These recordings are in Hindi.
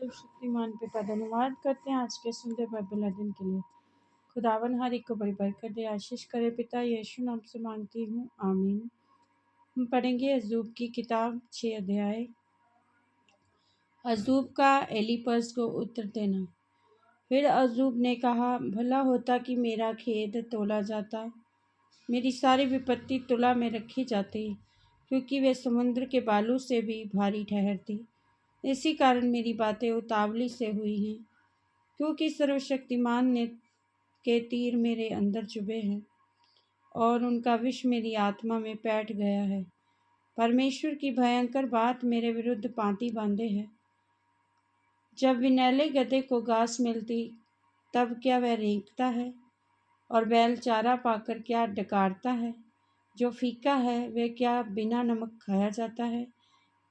सर्वशक्तिमान पिता धन्यवाद करते हैं आज के सुंदर बाइबल अध्ययन के लिए। खुदावन हर एक को बड़ी बरकत दे, आशीष करे। पिता यीशु नाम से मांगती हूँ, आमीन। हम पढ़ेंगे अय्यूब की किताब 6 अध्याय। अय्यूब का एलीपज को उत्तर देना। फिर अय्यूब ने कहा, भला होता कि मेरा खेद तोला जाता, मेरी सारी विपत्ति तुला में रखी जाती, क्योंकि वे समुद्र के बालू से भी भारी ठहरती। इसी कारण मेरी बातें उतावली से हुई हैं, क्योंकि सर्वशक्तिमान ने के तीर मेरे अंदर चुभे हैं और उनका विष मेरी आत्मा में बैठ गया है। परमेश्वर की भयंकर बात मेरे विरुद्ध पांति बांधे है। जब विनैले गधे को घास मिलती, तब क्या वह रेंकता है? और बैल चारा पाकर क्या डकारता है? जो फीका है वह क्या बिना नमक खाया जाता है?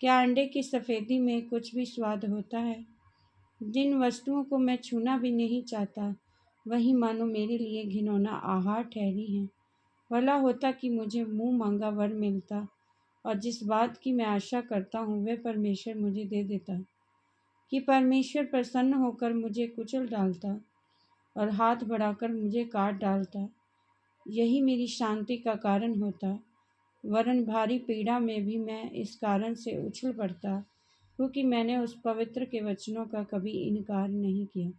क्या अंडे की सफ़ेदी में कुछ भी स्वाद होता है? जिन वस्तुओं को मैं छूना भी नहीं चाहता, वही मानो मेरे लिए घिनौना आहार ठहरी हैं। भला होता कि मुझे मुँह मांगा वर मिलता, और जिस बात की मैं आशा करता हूँ वह परमेश्वर मुझे दे देता। कि परमेश्वर प्रसन्न होकर मुझे कुचल डालता और हाथ बढ़ाकर मुझे काट डालता, यही मेरी शांति का कारण होता। वरन भारी पीड़ा में भी मैं इस कारण से उछल पड़ता, क्योंकि मैंने उस पवित्र के वचनों का कभी इनकार नहीं किया।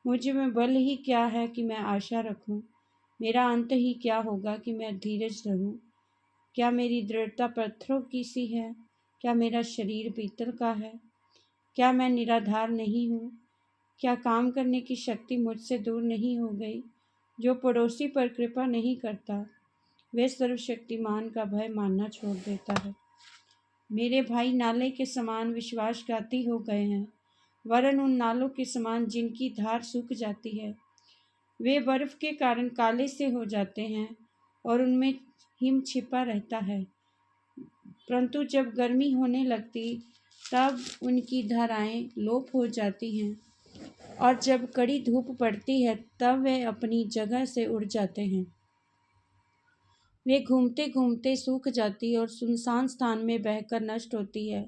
मुझ में बल ही क्या है कि मैं आशा रखूं? मेरा अंत ही क्या होगा कि मैं धीरज धरूं? क्या मेरी दृढ़ता पत्थरों की सी है? क्या मेरा शरीर पीतल का है? क्या मैं निराधार नहीं हूँ? क्या काम करने की शक्ति मुझसे दूर नहीं हो गई? जो पड़ोसी पर कृपा नहीं करता, वे सर्वशक्तिमान का भय मानना छोड़ देता है। मेरे भाई नाले के समान विश्वासघाती हो गए हैं, वरन उन नालों के समान जिनकी धार सूख जाती है। वे बर्फ के कारण काले से हो जाते हैं और उनमें हिम छिपा रहता है, परंतु जब गर्मी होने लगती तब उनकी धाराएं लोप हो जाती हैं, और जब कड़ी धूप पड़ती है तब वे अपनी जगह से उड़ जाते हैं। वे घूमते घूमते सूख जाती और सुनसान स्थान में बहकर नष्ट होती है।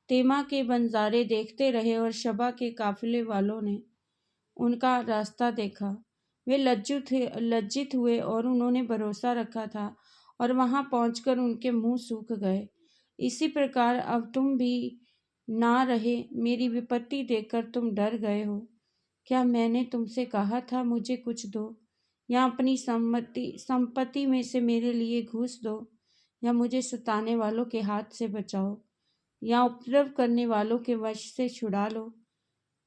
तेमा के बंजारे देखते रहे और शबा के काफिले वालों ने उनका रास्ता देखा। वे लज्जित हुए और उन्होंने भरोसा रखा था, और वहां पहुंचकर उनके मुंह सूख गए। इसी प्रकार अब तुम भी ना रहे, मेरी विपत्ति देखकर तुम डर गए हो। क्या मैंने तुमसे कहा था मुझे कुछ दो, या अपनी संपत्ति में से मेरे लिए घूस दो, या मुझे सताने वालों के हाथ से बचाओ, या उपद्रव करने वालों के वश से छुड़ा लो।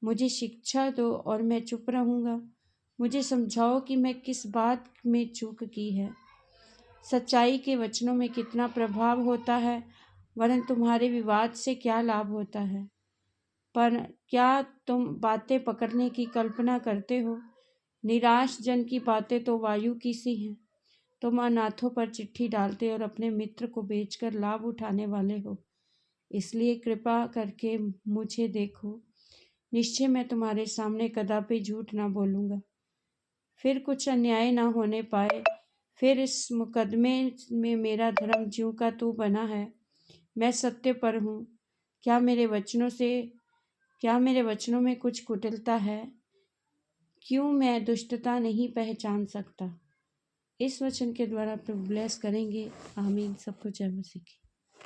मुझे शिक्षा दो और मैं चुप रहूँगा। मुझे समझाओ कि मैं किस बात में चूक की है। सच्चाई के वचनों में कितना प्रभाव होता है, वरन तुम्हारे विवाद से क्या लाभ होता है? पर क्या तुम बातें पकड़ने की कल्पना करते हो? निराश जन की बातें तो वायु की सी हैं। तुम अनाथों पर चिट्ठी डालते और अपने मित्र को बेचकर लाभ उठाने वाले हो। इसलिए कृपा करके मुझे देखो। निश्चय मैं तुम्हारे सामने कदापि झूठ ना बोलूँगा। फिर कुछ अन्याय ना होने पाए। फिर इस मुकदमे में मेरा धर्म ज्यों का त्यों बना है। मैं सत्य पर हूँ। क्या मेरे वचनों में कुछ कुटिलता है? क्यों मैं दुष्टता नहीं पहचान सकता? इस वचन के द्वारा प्रभु ब्लेस करेंगे। आमीन। सबको जय मसीह की।